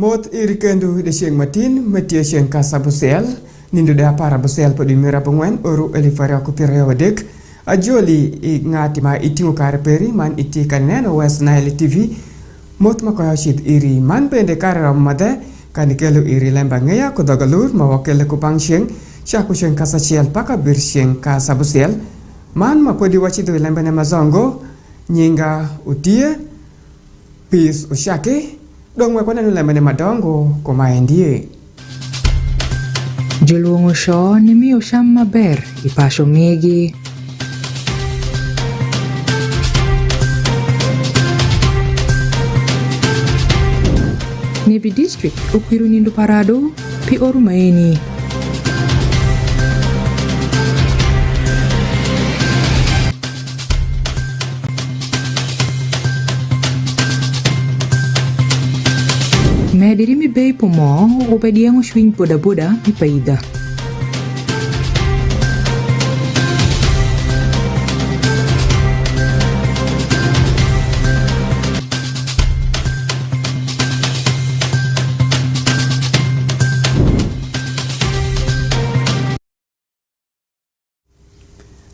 Mot irikendo de siang matin metia siang kasa busel nindu da para busel podi mera pengwen oru elifara ku periodek ajoli ngati ma itingu karperi man iti kaneno West Nile TV mot makoyashit iri man pende karara made kanikelo iri LEMB ANGEYA ku Alur mawakele ku pangsiang syaku siang kasa siel paka bir siang kasa busel man mapodi wachidu LEMB na mazongo nyinga utie pis ushake dong wa kwana LEMB na madongo kumaendie Juluongo sho ni miyo sham maber ipasho migi Nebi district ukiru nindu parado pi oru maeni Mediri mi bei pomo obediango swing boda-boda mi paida.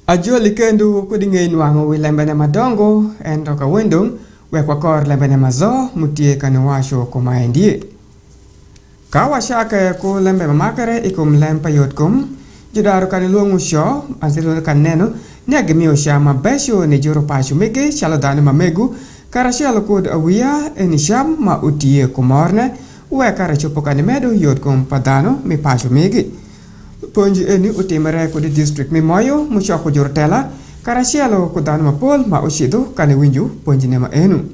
Ajo likendu kudingin wangu LEMB na madongo endoka wendung wekwakor LEMB na mazo mutie kanawasho kumaendie Kawashaka ku LEMB mamakare ikum lempa yotkum judaru kaniluongu sho ansilu kaneno negemio shama besho ni juro pashu mege shalodani mamegu karashalo kud awia enisham ma utie kumorne wekara chupokani medu yotkum padano mi pashu mege Ponji eni utimere ku di district mi moyo mushoko jurtela karashalo kudano mapol ma ushidu kaniwinju ponji nema enu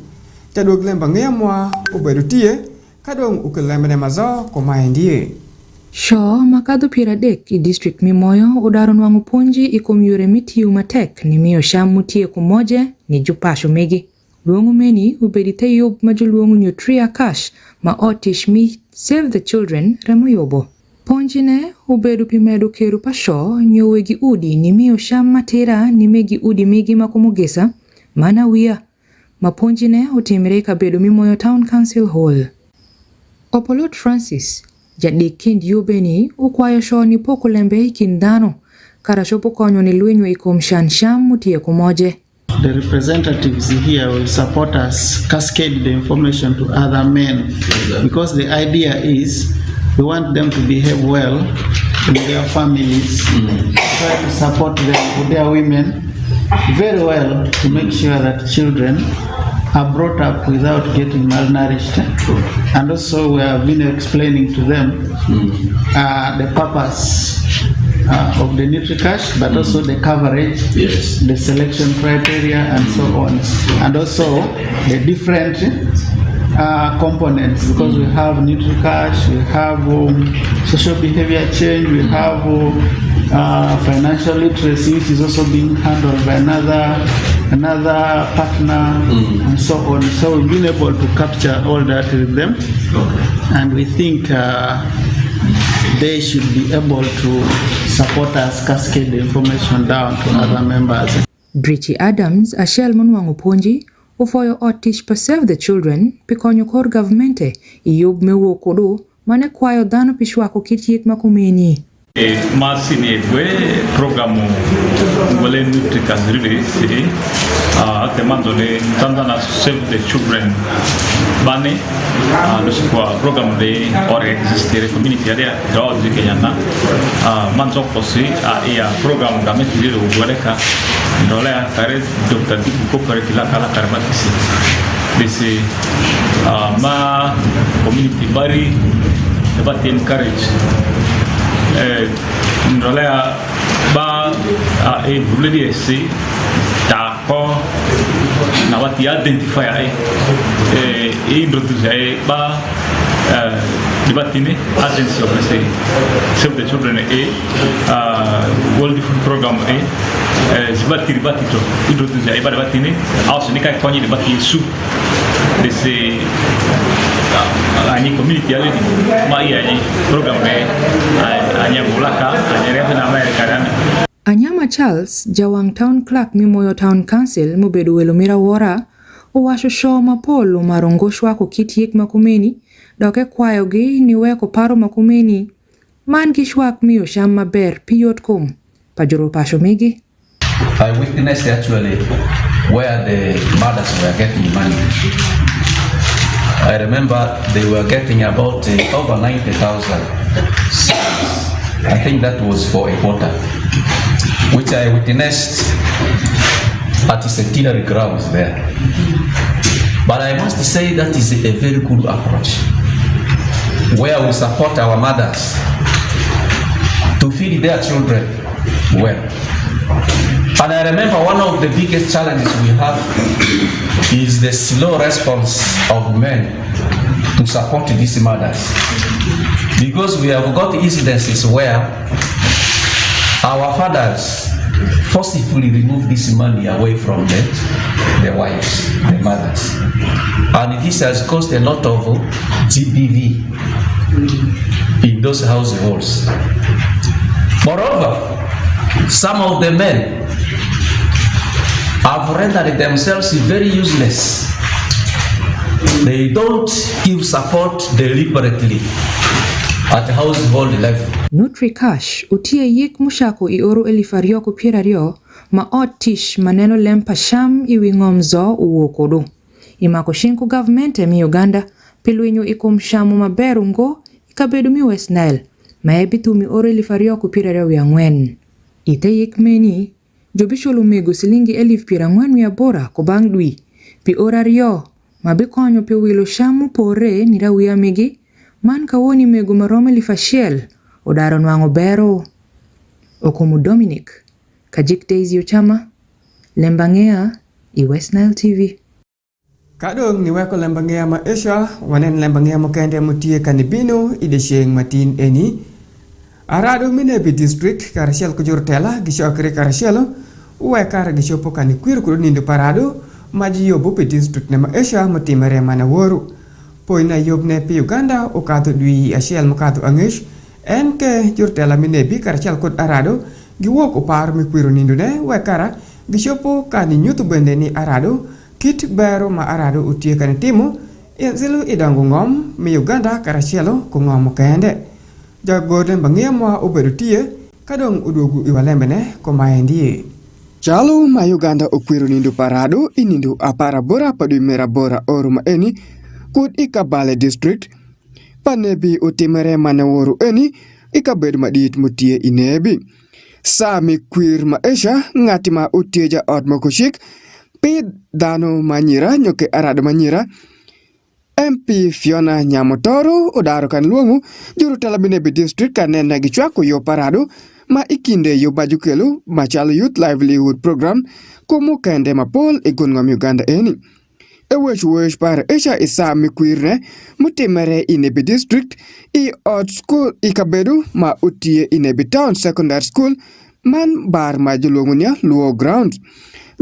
Tadog LEMB ANGEYA mwa ubedutie kadong LEMB na mazo kumaendie Sho makado piradek i district mi moyo udaron wangu ponji ikum yure mitiu matek ni miyo sham mutie kumoje ni jupasho megi luongu meni ubedite yob majuluongu nyutria cash ma otish mi Save the Children remo yobo Ponji ne ubedu pimedu keru pasho nyowegi udi ni miyo sham matera ni megi udi megi makumugesa mana wia Maponji ne utimire kabedo mi moyo Town Council Hall Opolot Francis jadi kind yubeni ukwayo sho ni poko LEMB kindano karashopo konyo ni luenyo ikum sham mutie kumoje The representatives here will support us cascade the information to other men because the idea is we want them to behave well in their families, try to support them with their women very well to make sure that children are brought up without getting malnourished. And also we have been explaining to them the purpose of the NutriCash, but also the coverage, the selection criteria, and so on. And also the different components, because we have NutriCash, we have social behavior change, we have financial literacy, which is also being handled by another partner, and so on. So we've been able to capture all that with them, and we think they should be able to support us cascade the information down to other members. Brichi Adams ashelmon wangu ponji ufoyo otish pa Save the Children pikonyo kor governmente iyob mewo kodo mane kwayo dhano pishwako kitiek makumeni Masini fue programa wale nutricas release temándole tandana Save the Children bane los program de ora existire community area de Kenya manzo posi ia program game tiro waleka ndole kare Dr. Dibu ko kila kala karmatisi desi ma community bari about encourage ndolea ba buledi esi ta ko na wati identify ai introduce ba dibatine agency of the Save the Children World Food Program zibatiri batito introduce ai ba dibatine also ni kai konyi dibati su desse ani community ali mai ani program anya bulaka anya refu na America dan Anyama Charles jawang town clerk mi moyo Town Council mubedu welumira wora uwasho show mapolo marongoshwa ko kitiek makumeni doke kwayogi ni weko paro makumeni man kishwak miyo sham maber piyot kum pajoro pasho migi. I witnessed actually where the mothers were getting money. I remember they were getting about over 90,000. I think that was for a quarter, which I witnessed at the centenary grounds there. But I must say that is a very good approach, where we support our mothers to feed their children well. And I remember one of the biggest challenges we have is the slow response of men to support these mothers. Because we have got incidences where our fathers forcibly remove this money away from the wives, the mothers. And this has caused a lot of GBV in those households. Moreover, some of the men have rendered themselves very useless. They don't give support deliberately at household level. Nutri Cash utie yik mushako I oro 2020 ma otish maneno LEMB pasham iwi ngomzo uwokodo. Imako shinku government mi Uganda pilwinyo ikum shamu maberu ngo ikabedu mi West Nile maebitu mi oro 2024. Ite yik meni jobisholu mego silingi 1440 kubang dwi pi orario mabikonyo pi wilo shamu pore nirawia migi man kawoni mego marome lifashiel odaro nwango bero okumu Dominic Kajik Daisy Ochama LEMB ANGEYA I West Nile TV. Kadong ni weko LEMB ANGEYA ma Asia wanen LEMB ANGEYA mo kende mutie kanibino ide sheng matin eni arado Minebi district karashel kujurtela gisho akre karashelo uwe kara gisho poka ni kwiru kuru nindu parado maji yobu pe district ne ma Asia mutimere mana woru poina yobne pe Uganda ukatu dui ashel mukatu angish enke jurtela Minebi karashel kut arado giwok upar mi kwiru nindu ne uwe kara gisho poka ni nyutu bende ni arado kit bero ma arado utie kanitimu zilu idangu ngom mi Uganda karashelo kungom kende Jagoden bangiamwa uberutie kadong udugu iwalembene komaendie. Jalu ma Uganda ukwiru nindu parado inindu apara bora padu mera bora oruma eni kud ikabale district panebi utimere manaworu eni ikabedu madit mutie inebi. Sami kwir ma esha ngatima utieja odmokushik pi dano manyira nyoke arado manyira MP Fiona Nyamotoro odaro kan luongu juru tela Minebi district kanena gichwako yo parado ma ikinde yo bajukelu machalo youth livelihood program kumu kende mapol igunngom Uganda eni. Ewech par esha isa mikwirne mutimere Inebi district I odd school ikabedu ma utie Inebi town secondary school man bar ma julungunya luo ground.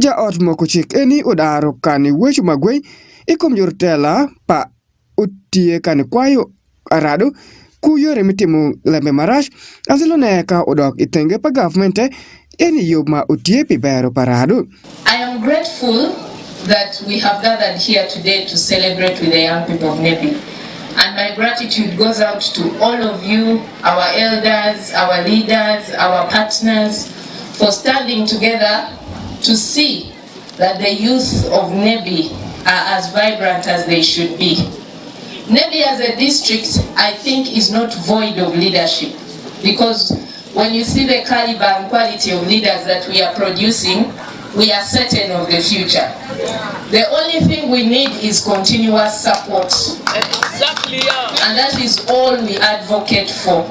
Ja odd mokochik eni odaro kani wech magwey ikom jurtela pa utie kan kwayo arado kuyore mitimu lembe marash azilo neka odok itenge pa government eni yoma utie pibero parado. I am grateful that we have gathered here today to celebrate with the young people of Nebi. And my gratitude goes out to all of you, our elders, our leaders, our partners, for standing together to see that the youth of Nebi are as vibrant as they should be. Nebi as a district, I think, is not void of leadership, because when you see the caliber and quality of leaders that we are producing, we are certain of the future. The only thing we need is continuous support. Exactly, yeah. And that is all we advocate for.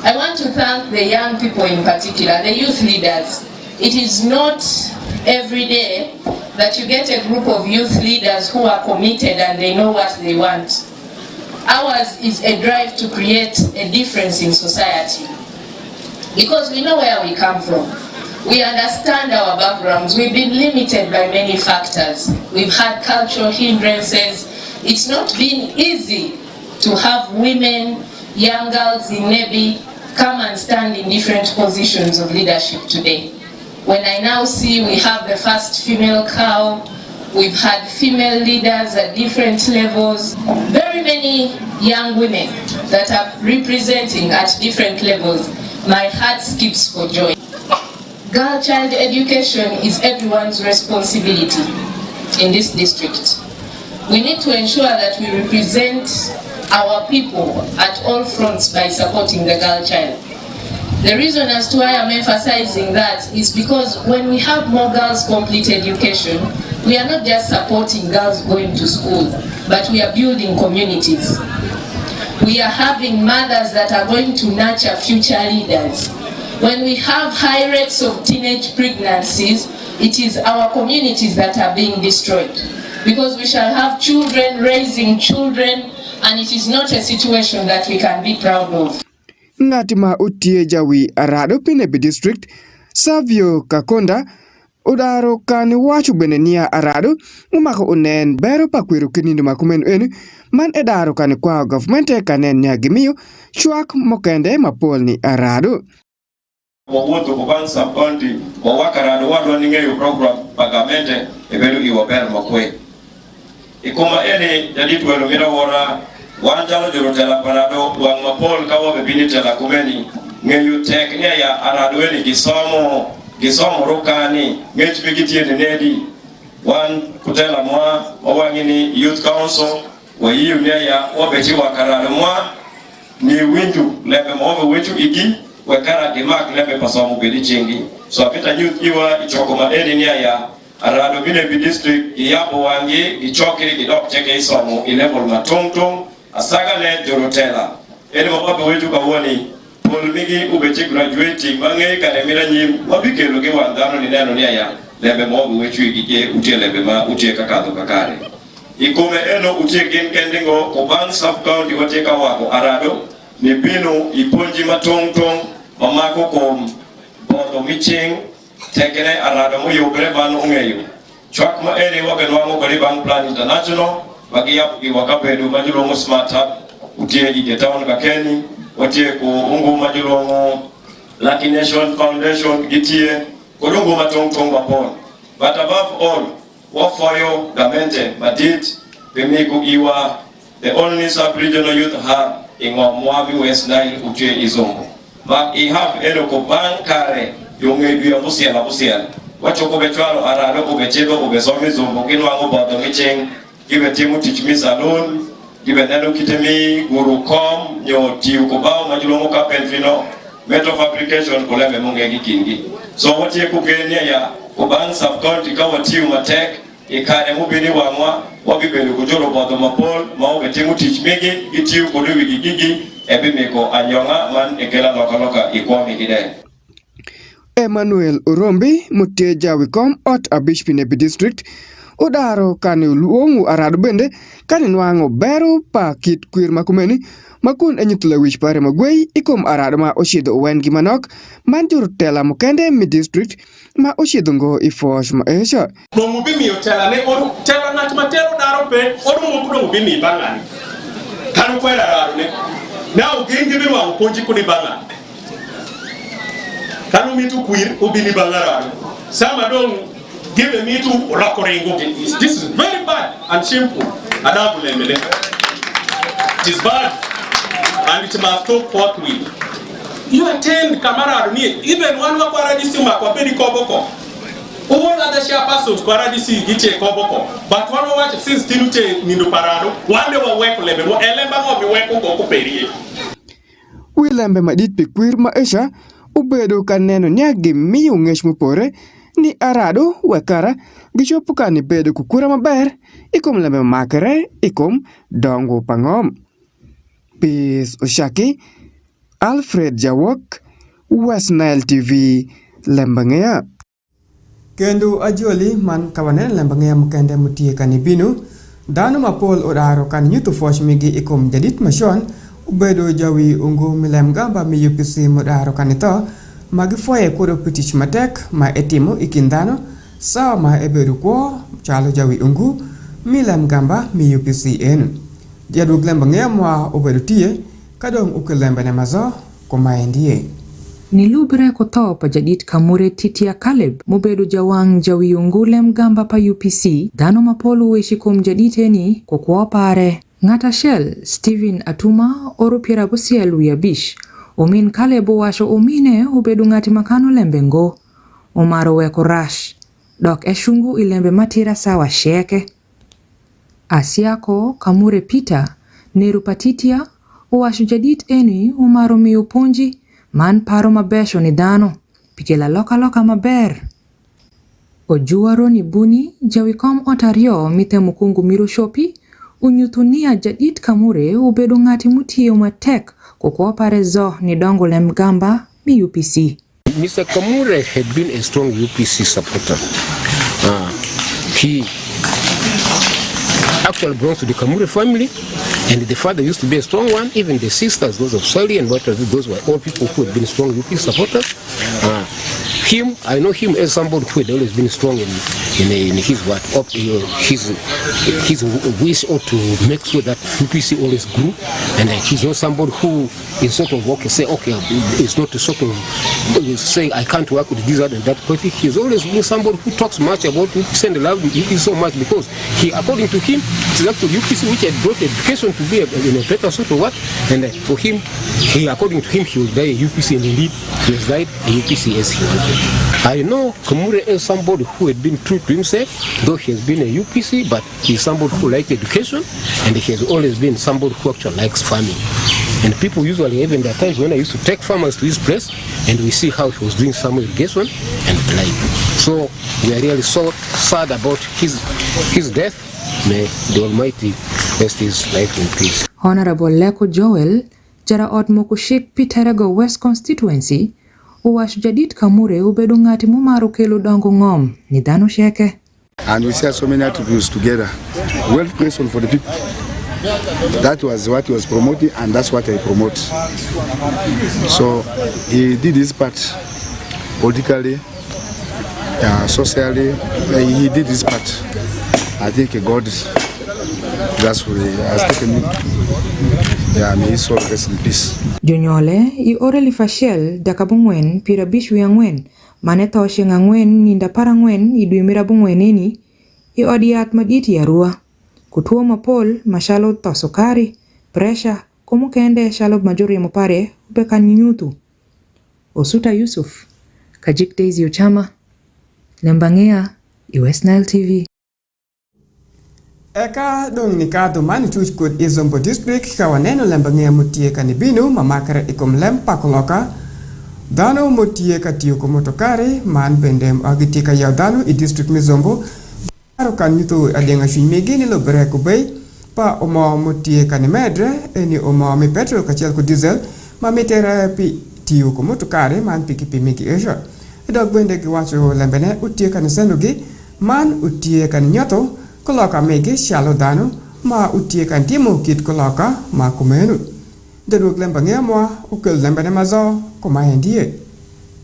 I want to thank the young people in particular, the youth leaders. It is not every day that you get a group of youth leaders who are committed and they know what they want. Ours is a drive to create a difference in society, because we know where we come from. We understand our backgrounds. We've been limited by many factors. We've had cultural hindrances. It's not been easy to have women, young girls in Nebi come and stand in different positions of leadership today. When I now see we have the first female cow, We've had female leaders at different levels, very many young women that are representing at different levels. My heart skips for joy. Girl child education is everyone's responsibility in this district. We need to ensure that we represent our people at all fronts by supporting the girl child. The reason as to why I'm emphasizing that is because when we have more girls complete education, we are not just supporting girls going to school, but we are building communities. We are having mothers that are going to nurture future leaders. When we have high rates of teenage pregnancies, it is our communities that are being destroyed. Because we shall have children raising children, and it is not a situation that we can be proud of. Ngatima utie jawi arado Pinebi district, Savio Kakonda, udaro kani wachu benenia arado, umako unen bero pakwiru kinindu makumenu enu, man edaro kani kwa governmente kanen nyagimiyo, chuak mokende mapolni arado. Wawoto kuban sub-county, wawakarado wadwa ningeyo program pagamente, ebelu iwaber mokwe. Ikuma ene jaditu elumira wora, wanjalo jorotela parado, wang mapol kawa bebini tela kumeni, ngeyu teknia ya arado eni gisomo rukani, ngechu bigitie nedi, wan kutela mwa, wawangini youth council, wahiyu ya wabechi wakarado mwa, ni winju, lebe mwawe winju igi, wekara dimak lebe pasomu bedi chingi. So apita youth iwa ichokoma eni ya arado Pinebi district iyabo wangi ichokiri kidok cheke isomo ilevel matongtong asaga ne jorotela eni mapape wetu kawoni polmigi ubechi graduating mange kanemira nyim wabikelo ke wandano ni neno ya lebe mobu wetu igige utie lebe ma utie kakado kakare ikome eno utie kendingo kubang sub-county wateka wako arado ni binu iponji matongtong mamako kom bondo miching tekene arado mo yobre banu ungeyo chwak ma eri wagenwango kali bang plan international bagi yap ki wakabedu majulongo smart hub utie ije town kakeni watie ko ungu majulongo Lucky Nation Foundation gitie kolungu matongtong bapon but above all wafoyo gamente badit pemiku iwa the only sub-regional youth hub in Mwami West Nile utie izongo but I have eno ko bankare yonge biya musiala wachoko betwalo arado ubechego ubesomi zombo kinwango bodo micheng gibe timu tichimi salon gibe neno kitemi gurukom nyo tiu kubao majulongo kapenfino metal fabrication kulebe munge gikingi so watie kugenia ya kuban sub-county kawa tiu matek ikane mubini wamwa wabibelu kujolo bodo mapol maube timu tichmigi itiu kuduwi gigigi ebimiko anyonga man ekela loka ikwami gide. Emmanuel Urombi mutie jawi kom ot abish Pinebi district udaro kani luongu arado bende kani nwango bero pa kit kwir makumeni makun enyitula wich pare magwei ikom arado ma oshido wen gimanok manjur tela mukende mi district ma oshido ngo ifosh ma esha mumubimi yotela ne oru tela nati matero daro pe oru mukudo mubimi bangani kanu kwela arado ne na ugengi biru wa uponji kuni bangani kanu mitu kwir ubini bangara sama don give mitu rakorengo. This is very bad and shameful adabulemele. It is bad and it must stop forthwith. You attend kamara ni even one wa paradisi kwa pedi koboko all other chairpersons kwa paradisi giche koboko but one watch since tinute nindo parado wande wa weko lebe mo elemba mo bi weko go kuperie Wilembe madit pikwir ma esha ubedo kaneno nyagi miyo ngesh mupore ni arado wekara gichopo kani bedo kukura maber ikom lembe makere ikom dongo pangom. Peace Oshaki, Alfred Jawok, West Nile TV, Lembangea. Kendo ajoli man kawanen Lembangea mukende mutie kanibinu danu mapol odaro kan yutu fosh migi ikom jadit mashon ubedo jawi ungu milem gamba mi yupisi modaro kanito magi foye kodo pitich matek ma etimo ikindano sawa ma ebedu kwa chalo jawi ungu milem gamba mi yupisi enu jadu Lembangea mwa ubedu tie kadong ukelembe ne mazo kumaendie ni lubre kotho pa jadit kamure titia Caleb mobedo jawang jawiungu LEMB gamba pa UPC dhano mapolo weshi kum jadite ni kwa pare. Ngata Shell Steven Atuma oro pira busiel wiabish omin Caleb washo omine obedo ngati makano lembengo omaro weko rash dok eshungu ilembe matira sawa sheke. Asiako kamure Peter neru patitia washo jadit eni omaro miyo ponji man paro mabesho ni dhano pikela loka maber. Ojuaro ni buni jawikom otario mite mukungu miro shopi unyutunia jadit kamure ubedo ngati mutiyo matek kwa pare zo ni dongo LEMB gamba mi UPC. Mr. Kamure had been a strong UPC supporter. He actually belongs to the Kamure family, and the father used to be a strong one. Even the sisters, those of Sally and what those were all people who had been strong UPC supporters. I know him as somebody who had always been strong in his wish or to make sure that UPC always grew, and he's not somebody who is sort of it's not a sort of saying I can't work with this and that party. He's always been somebody who talks much about UPC and love UPC so much because he, according to him, it's actually UPC which had brought education to be in a better sort of what, and for him, according to him, he will die a UPC, and indeed he has died a UPC as he wanted. I know Kamure is somebody who had been true to himself, though he has been a UPC, but he's somebody who liked education, and he has always been somebody who actually likes farming. And people usually, even there are times when I used to take farmers to his place, and we see how he was doing some irrigation and like. So we are really so sad about his death. May the Almighty rest his life in peace. Honorable Leko Joel, jara ot mokushik Piterego West Constituency, uwash jadit kamure ubedo ngati mumaro kelo dongo ngom ni dhano sheke. And we share so many attributes together. Wealth creation for the people. That was what he was promoting, and that's what I promote. So he did his part politically, socially. He did his part. I think God, that's what he has taken him. Yeah, may his soul rest in peace. Jonyole I oreli fashel dakabungwen pira bishu ya ngwen maneta oshenga ngwen ninda para ngwen iduimira bungweneni I odiat maditi ya rua kutuo mapol mashalo tasokari presha kumu kende shalo majori ya mopare ubeka nyutu. Osuta Yusuf Kajik Daisy Ochama LEMB ANGEYA West Nile TV. Eka dong nikado mani chuchkud Izombo district kawaneno LEMB ANGEYA mutie kanibinu mamakare ikom LEMB pakoloka dano mutie katiyo komotokari man bendem agitika yaw dano I district mizombo aro kan nyuto adenga shuimegini lo bereko bay pa omo mutie kanimedre eni omo mi petrol kachel ko diesel ma metera pi tiyo komotokari man pikipi miki esha dog bende ki wacho lembene utie kanisendogi man utie kanyoto koloka mege shalo dano ma utie kan timo kit koloka ma kumenu deduk LEMB ANGEYA mwa ukel lembene mazo kumahendie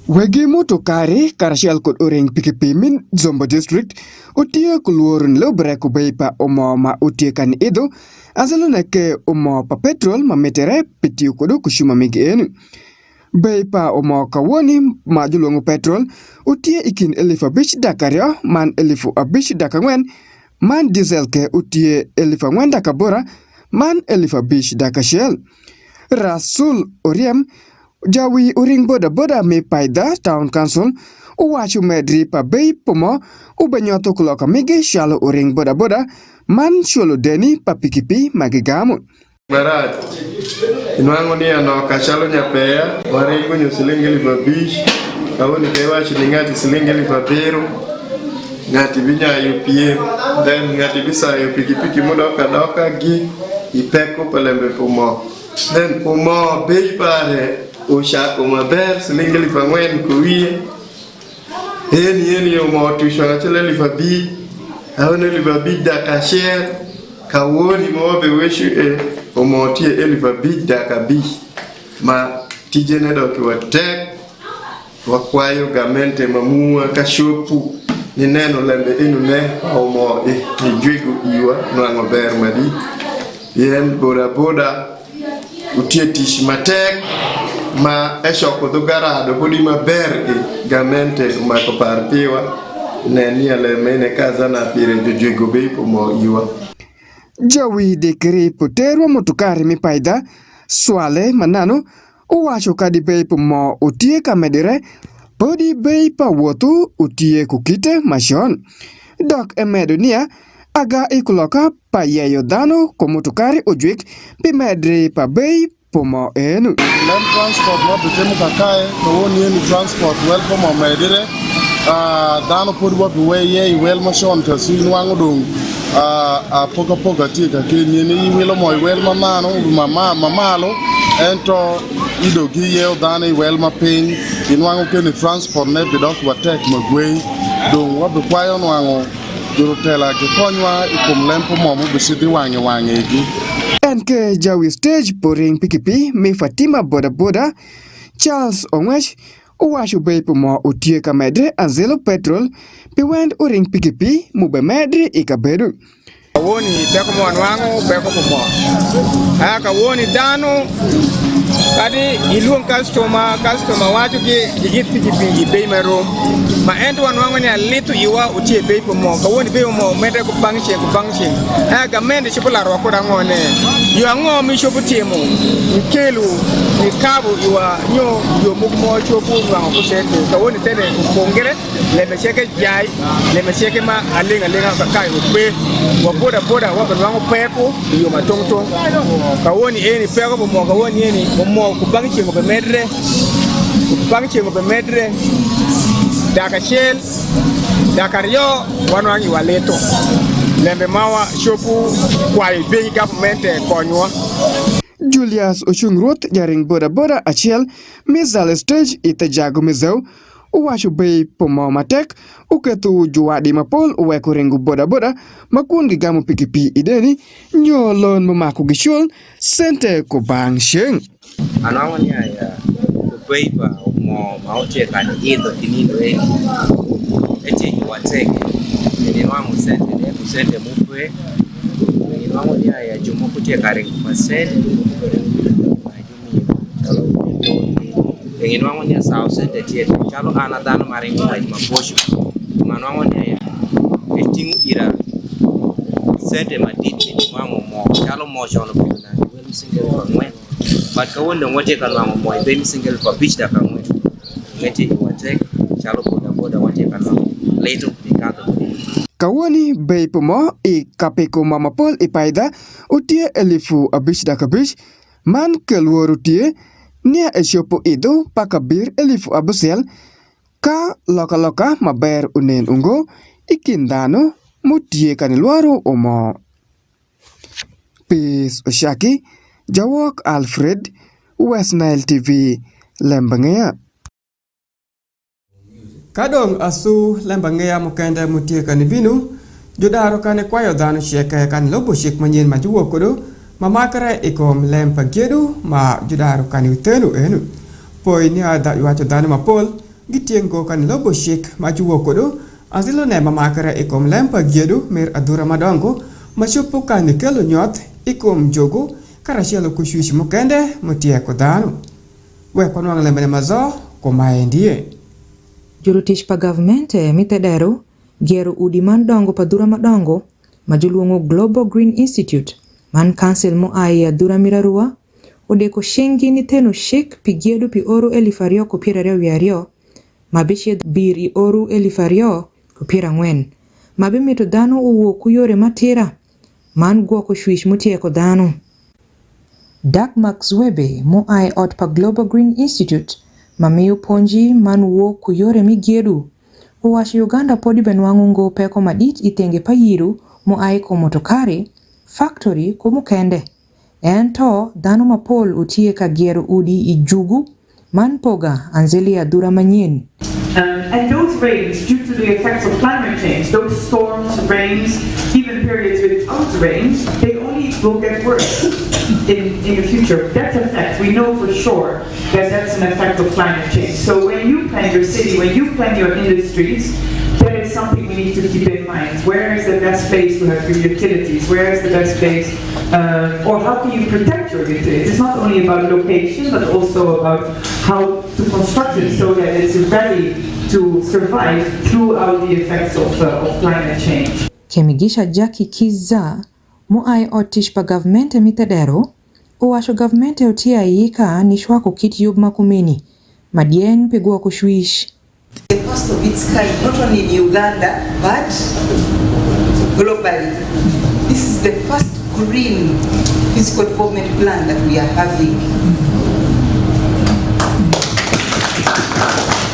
wegi motokari karashel kod oreng pikipi min Zombo district utie kuluorun lo breko beipa omo ma utie kan ido azaluna ke omo pa petrol ma metere pitiu kodo kushuma mege enu beipa omo kawoni ma julongo petrol utie ikin elifa bish dakario man elifu abish dakangwen man diesel ke utie elifa ngwen dakabora man elifa bish dakashel Rasul Oriem jawi uring boda me paida town council uwachu medri pa bei pomo ubanyoto kuloka mege shalo uring boda man sholo deni pa pikipi magigamu Barat inwango ni anoka shalo nyapea waringo nyusilingi libabish awuni kewa shilingati silingi libabero ngati binya yupie then ngati bisa yupikipiki mudoka gi ipeko palembe pomo then pomo bei pare ushako maber silingi lifangwen kuwie eni yomo tushanga chele lifabi awone lifabi dakasher kawoni mobe weshu omotie lifabi dakabi ma tijene doki watek wakwayo gamente mamua kashopu ni neno lembe inu ne omo jwigu iwa nwango ber madi yen boda utie tish matek ma eshoko do garado podi maber gi gamente umako partiwa ne niale mene kaza na pire jojugo bei pomo iwa Jawi dekri potero motukari mipaida swale manano uwacho kadi bei pomo utie kamedire podi bei pa wotu utie kukite mashon dok emedunia aga ikuloka pa yeyo dano komotukari ujwik pimedri pa bei pomo enu land transport no bitemu kakae to woni ni transport well pomo medire dano podi wa biweye well mashon to sin wangu dung poka tika kini ni wilo mo well mamano mamalo ento ido gi yeo dano well mapin in wangu keni transport ne bidok watek magwe dung wa bikwayo wangu durutela ke konywa ikum lempo momu bisidi wange gi NK Jawi stage poring pikipi mi Fatima boda Charles Ongwesh uwashu bei pomo utie kamedre anzelo petrol piwend uring pikipi mube medri ikabedu woni beko mo wangu beko pomo aka woni dano kadi iluon customer wacho gi pikipi bei mero ma endo wangu ni alitu iwa utie bei pomo ka woni bei mo medre ko bangche aka mende chipula ro ko dangone yo ngo mi shopu tiemo nkelu ni kabo iwa nyo yo mugmo chopu wangu ko sete ka woni tene fongere le mecheke jai le mecheke ma alenga kai be wa boda wa banwangu peko yo matongtong ka woni eni peko pomo ka woni eni mo kubangche ngo be medre daka shell daka rio wanwangi waleto lembe mawa shopu kwa bei government konywa Julius Ochungrut jaring boda achiel mizal stage itajago mizeu uwashu bei pomo matek uketu juwadi mapol uweko rengu boda makundi gamu pikipi ideni nyolon mamaku gishul sente kubang sheng anawani ya bei pa mo mauche kani ido tinindo eche yuwateke ni wangu sente mupwe ni wangu ya jumo kuche kare pasel ingin wangu ni sao sente tie chalo ana dano maringo ai maposho manwangu ni ya etingu ira sente matiti wangu mo chalo mo shono pina wel single for mwen but ka wonde ngote kan wangu mo be single for beach da kan mwen ngeti watek chalo boda wote kan leto pikato Kawani bei pomo I kapeko mamapol ipaida utie elifu abish dakabish man kelworu tie nia eshopo ido pakabir elifu abusel ka loka maber unen ungo ikindano mutie kanilwaru omo Peace Oshaki Jawok Alfred West Nile TV Lembangea Kadong asu lembangea mukende mutie kanibinu jodaro kane kwayo dano sheke kan lobo shik manyen majuwo kodo mamakare ikom lempa gedu ma jodaro kane utenu enu poi ni ada yuacho dano mapol gitiengo kan lobo shik majuwo kodo azilo ne mamakare ikom lempa gedu mer adura madongo mashupo kane kelo nyot ikom jogo karashelo kushuish mukende mutie kodano we konwang lembene mazo komaendie Jurutish pa government mitedero gero udi man dongo pa dura madongo majuluongo Global Green Institute man council mo ai dura mirarua odeko shengi ni teno shek pigiedo pi oru elifario kopira wiario mabishe biri oru elifario kopira ngwen mabe mito dano uwo kuyore matira man gwoko shwish mutie ko dano Dak Max Webe mo ai ot pa Global Green Institute Mamiyo ponji man wo kuyore migiedu. Uwashi Uganda podi benwangu ngo peko madit itenge payiru mo ai ko motokari, factory ko mukende. Ento dano mapol utie ka gieru udi ijugu, man poga anzeli ya dura manyin. And those rains, due to the effects of climate change, those storms, rains, even periods without rain, they only will get worse in the future. That's a fact. We know for sure that that's an effect of climate change. So when you plan your city, when you plan your industries, that is something we need to keep in mind. minds. Where is the best place to have your utilities? Where is the best place, or how can you protect your utilities? It's not only about location, but also about how to construct it so that it's ready to survive throughout the effects of climate change. Kemigisha Jackie Kiza, muai otish pa governmente mitadero, uwasho governmente utia yika nishwako kiti yub makumeni, madien pegua kushwish. The first of its kind, not only in Uganda, but globally. This is the first green physical development plan that we are having.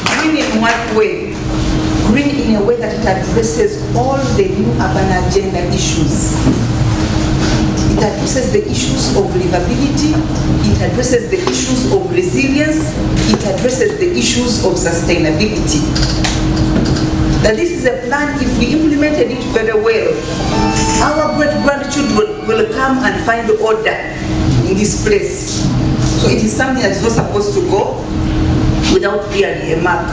Green in what way? Green in a way that it addresses all the new urban agenda issues. It addresses the issues of livability, it addresses the issues of resilience, it addresses the issues of sustainability. That this is a plan, if we implemented it very well, our great-grandchildren will come and find order in this place. So it is something that is not supposed to go without really a mark.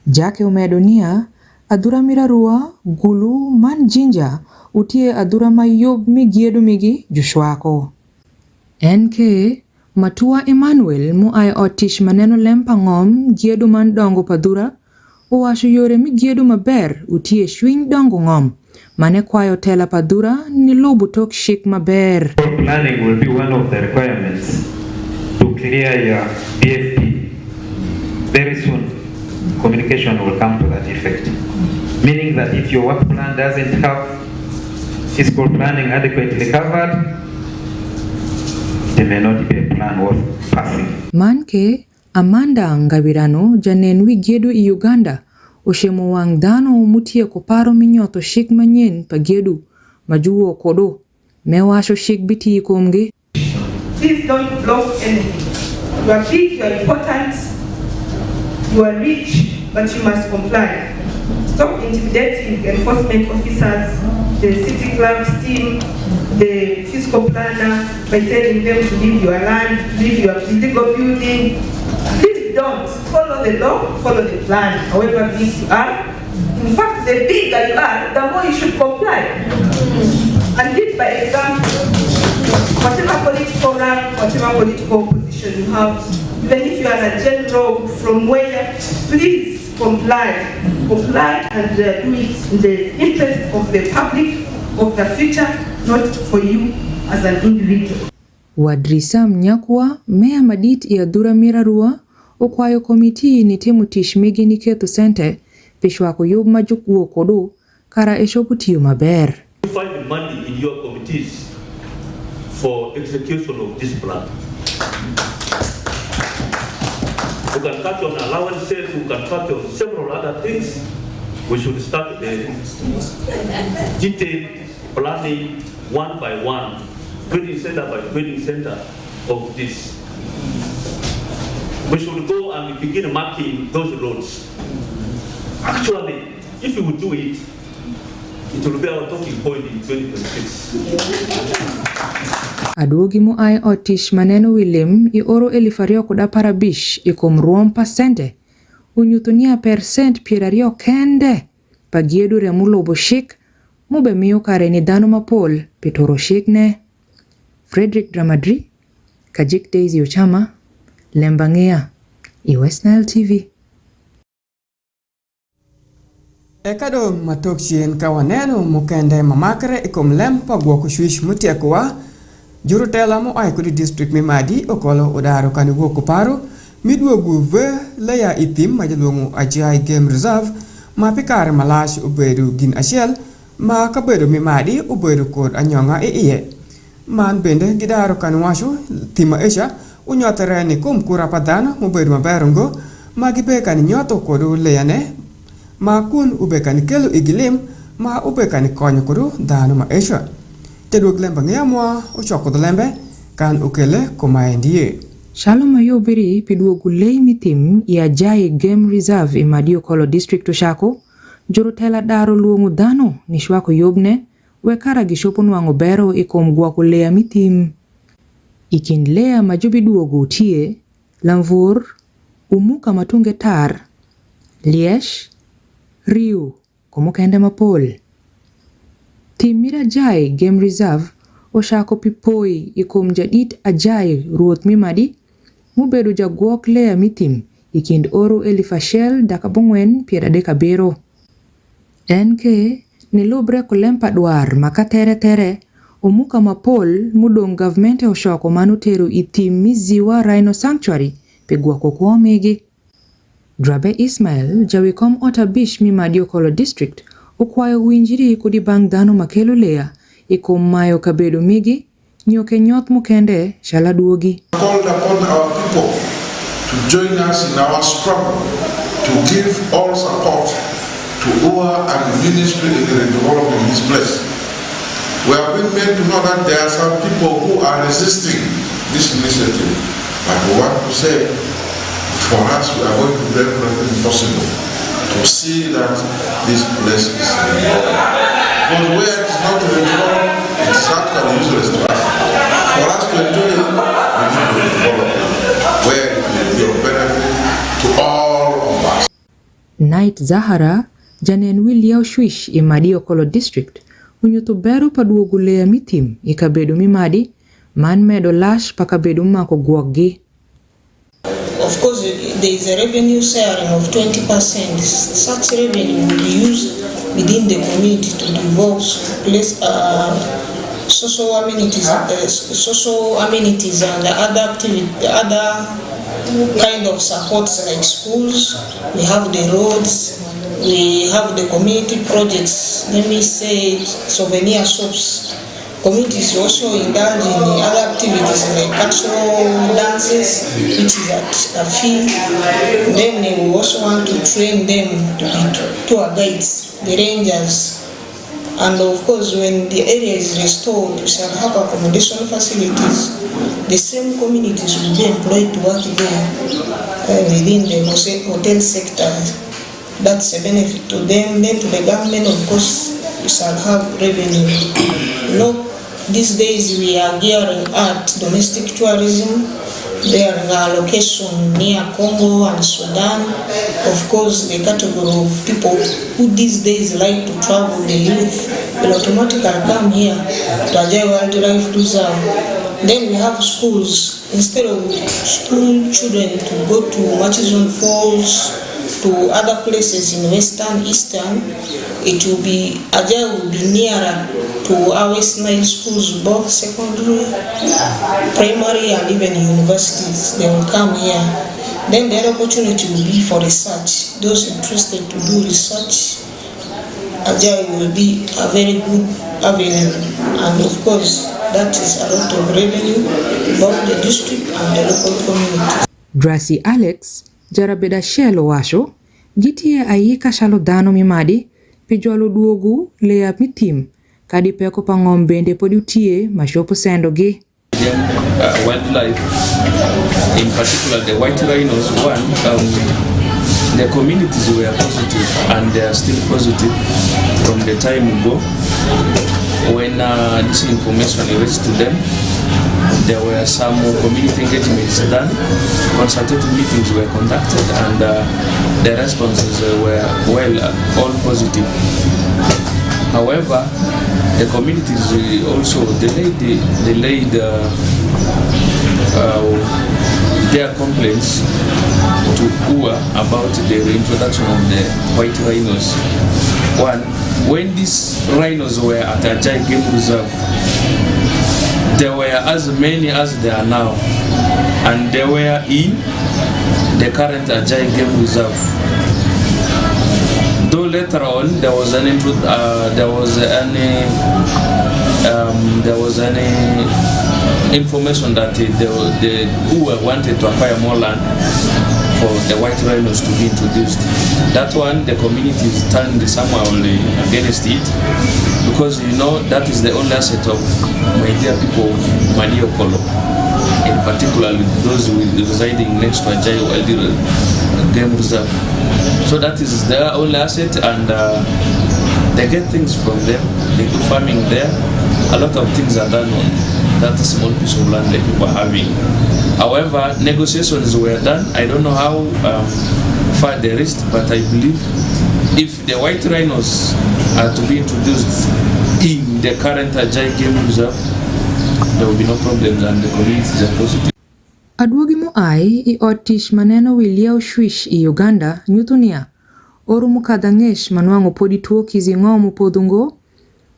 Jake umedonia, adura mirarua, gulu, man jinja, utie adura mayob migiedu migi jushwako. NK Matua Emmanuel muai otish maneno lempangom giedu man dongo padura uwasho yore migiedu maber utie shwing dongo ngom mane kwayo tela padura ni lubu tok shik maber. Planning will be one of the requirements to clear your BFP. Very soon communication will come to that effect, meaning that if your work plan doesn't have fiscal planning adequately covered, there may not be a plan worth passing. Manke Amanda Ngabirano janen wigiedu i Uganda ushemo wang dano mutie koparo minyoto shik manyen pagiedu majuo kodo mewasho shik biti komge. Please don't block anything. You are big, you are important, you are rich, but you must comply. Stop intimidating enforcement officers, the city clerk's team, the fiscal planner by telling them to leave your land, leave your illegal building. Please don't. Follow the law, follow the plan, however big you are. In fact, the bigger you are, the more you should comply. And lead by example. Whatever political rank, whatever political position you have, even if you are a general from where, please comply. Comply and do it in the interest of the public, of the future, not for you as an individual. Wadrisa Mnyakwa, Mea Madit ya Dura Mirarua, ukwayo komiti ni timu tishmigi ni ketu sente, pishwako yub majuku kodo, kara eshoputi maber. You find the money in your committees for execution of this plan. We can cut on allowances, we can cut on several other things. We should start the detailed planning one by one, training center by training center of this. We should go and begin marking those roads. Actually, if we would do it, it will be our talking point in 2026. Aduogi mu ai otish maneno William I oro elifario kuda parabish I komruom pasente. Unyutunia percent pirario kende. Pagiedu remulo boshik. Mube miyo kare ni dano mapol. Pitoro shik ne. Frederick Dramadri. Kajik Daisy Ochama. LEMB ANGEYA. I West Nile TV. Ekado matokchien kawaneno mukende mamakre ikom LEMB pagwo kushwish mutiakwa. Jurutela mo ay kudi district mimadi okolo odaro kaniwo kuparo midwo guve laya itim majalungu ajai game reserve ma pikare malash ubedu gin ashel ma kabedo mimadi ubedu kod anyonga iye man bende gidaro kanwasho tima esha unyotere ni kum kurapadana ubedu maberongo ma gibekani nyoto kodu leyane ma kun ubekani kelu igilim ma ubekani konyo kodu dano ma esha Tedwok LEMB ANGEYA mwa uchoko do lembe kan ukele kumaendie. Shalom ayobiri pidwogu lei mitim ya jai game reserve imadio kolo district ushako jorotela daro luongu dano nishwako yobne wekara gishopun wango bero ikomgwaku lea mitim. Ikin lea majubi duogu utie Lamvur, Umuka Matunge Tar, Liesh, Riu, kumukende mapol. Tim Mira Jai Game Reserve oshako pipoi ikum jadit ajai ruoth mimadi mubedo jagwok lea mitim ikind oro elifashel dakabongwen piera deka bero. NK nilubre kulempa dwar makatere omuka mapol mudong government oshoko manutero itim miziwa Rhino Sanctuary pegwako kuomegi. Drabe Ismail jawikom otabish mimadi Okolo District okwayo winjiri kudi bang dhano makelo lea ikom mayo kabedo migi nyoke nyoth mukende shaladuogi. Called upon our people to join us in our struggle to give all support to our and ministry in the development of this place. We have been made to know that there are some people who are resisting this initiative, but we want to say, for us, we are going to do everything possible to see that this place is developed. Because where it is not developed, it is actually useless to us. For us to enjoy it, we need to develop it, where it will be of benefit to all of us. Night Zahara, Janen William Swish imadi Okolo District, unyuto beru paduogu lea mitim ikabedu mimadi, man medo lash pakabedu mako gwagi. Of course, there is a revenue sharing of 20%. Such revenue will be used within the community to develop social amenities and other kind of supports like schools. We have the roads. We have the community projects. Let me say souvenir shops. Communities also indulge in other activities like cultural dances, which is at a fee. Then we also want to train them to be tour guides, the rangers. And of course, when the area is restored, we shall have accommodation facilities. The same communities will be employed to work there within the hotel sector. That's a benefit to them. Then to the government, of course, we shall have revenue. These days we are gearing at domestic tourism. There are locations near Congo and Sudan. Of course, the category of people who these days like to travel, the youth, will automatically come here to Ajay Wildlife Reserve. Then we have schools. Instead of school children to go to Murchison Falls, to other places in Western, Eastern, it will be, Ajay will be nearer to our West Nile schools, both secondary, primary, and even universities. They will come here. Then the other opportunity will be for research. Those interested to do research, Ajay will be a very good avenue. And of course, that is a lot of revenue, both the district and the local community. Drasi Alex, jarabeda shelo washo, gitie ayika shalo dano mimadi, pijolo duogu lea mitim, kadi peko pangombende podutie mashopo sendogi. Wildlife, in particular the white rhinos, the communities were positive and they are still positive from the time ago. When this information reached to them, there were some community engagements done, consultative meetings were conducted, and the responses were all positive. However, the communities also delayed their complaints to UA about the reintroduction of the white rhinos. One, when these rhinos were at Ajay Game Reserve, there were as many as there are now, and they were in the current Ajay Game Reserve. Though later on there was any information that the UA wanted to acquire more land for the white rhinos to be introduced. That one, the communities turned somehow against it, because that is the only asset of my dear people, Madi Okolo, in particular those residing next to Ajay Game Reserve. So that is their only asset, and they get things from them. They do farming there. A lot of things are done on that small piece of land that people are having. However, negotiations were done. I don't know how far they reached, but I believe if the white rhinos are to be introduced in the current ANGEYA game reserve, there will be no problems and the communities are positive. Aduogi mo ai I otish maneno William Swish I Uganda nyutunia oru mukadha ngesh manwango podi tuo kizingo mupodhungo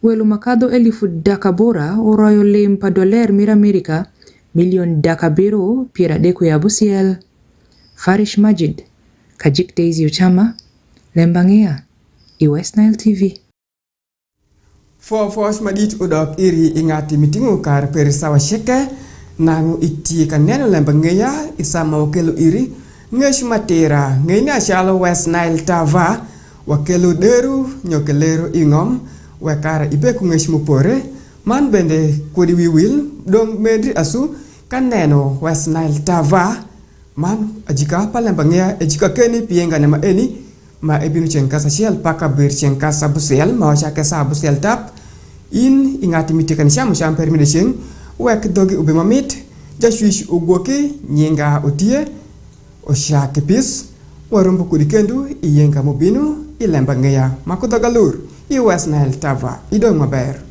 welo makadho 1000 daka bora oroyo LEMB padoler mira Amerika milion daka biro piera deko ya busiel. Farish Majid Kajik Daisy Uchama LEMB ANGEYA I West Nile TV. Fos madit udok iri ingati mitingu kar perisawa sheke nangu iti kaneno LEMB ANGEYA isama wakelu iri ngesh matera ngena shalo West Nile Tava wakelu deru nyokelero ingom wakara ibeku ngesh mupore man bende kodi wiwil dong medri asu kaneno West Nile Tava man ajika pa LEMB ANGEYA ajika keni pienga nema eni ma ebinu chenkasa shiel paka bir chenkasa busel ma wachake sa busel tap in ingati mitikan shamu sham permission wek dogi ube mamit jashwish ugoki nyinga utie oshake pis warumbu kudikendu iyenga mobinu I LEMB ANGEYA makudoga Alur I West Nile Tava idong maber.